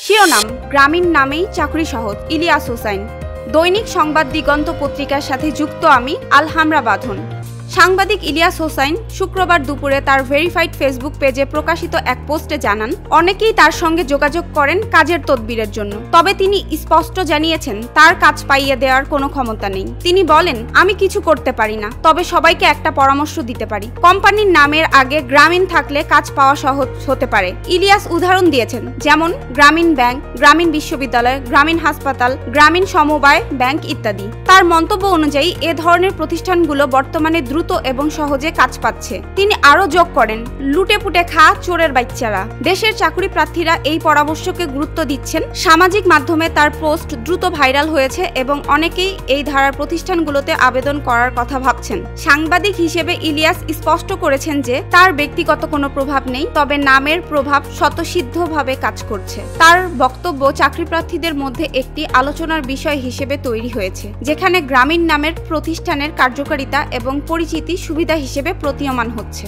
শিরোনাম, গ্রামীণ নামেই চাকরি সহজ, ইলিয়াস হোসাইন। দৈনিক সংবাদ দিগন্ত পত্রিকার সাথে যুক্ত আমি আলহামরা বাঁধন। সাংবাদিক ইলিয়াস হোসাইন শুক্রবার দুপুরে তার ভেরিফাইড ফেসবুক পেজে প্রকাশিত এক পোস্টে জানান, অনেকেই তার সঙ্গে যোগাযোগ করেন কাজের তদবিরের জন্য, তবে তিনি স্পষ্ট জানিয়েছেন তার কাজ পাইয়ে দেওয়ার কোনো ক্ষমতা নেই। তিনি বলেন, আমি কিছু করতে পারি না, তবে সবাইকে একটা পরামর্শ দিতে পারি। কোম্পানির নামের আগে গ্রামীণ থাকলে কাজ পাওয়া সহজ হতে পারে। ইলিয়াস উদাহরণ দিয়েছেন, যেমন গ্রামীণ ব্যাংক, গ্রামীণ বিশ্ববিদ্যালয়, গ্রামীণ হাসপাতাল, গ্রামীণ সমবায় ব্যাংক ইত্যাদি। তার মন্তব্য অনুযায়ী এ ধরনের প্রতিষ্ঠানগুলো বর্তমানে দ্রুত এবং সহজে কাজ পাচ্ছে। তিনি আরো যোগ করেন, লুটে পুটে খা চোরের বাচ্চারা। দেশের চাকরি প্রার্থীরা এই পরামর্শকে গুরুত্ব দিচ্ছেন। সামাজিক মাধ্যমে তার পোস্ট দ্রুত ভাইরাল হয়েছে এবং অনেকেই এই ধারার প্রতিষ্ঠানগুলোতে আবেদন করার কথা ভাবছেন। সাংবাদিক হিসেবে ইলিয়াস স্পষ্ট করেছেন যে তার ব্যক্তিগত কোনো প্রভাব নেই, তবে নামের প্রভাব স্বতঃসিদ্ধভাবে কাজ করছে। তার বক্তব্য চাকরি প্রার্থীদের মধ্যে একটি আলোচনার বিষয় হিসেবে তৈরি হয়েছে, যেখানে গ্রামীণ নামের প্রতিষ্ঠানের কার্যকারিতা এবং পরিচিতি সুবিধা হিসেবে প্রতীয়মান হচ্ছে।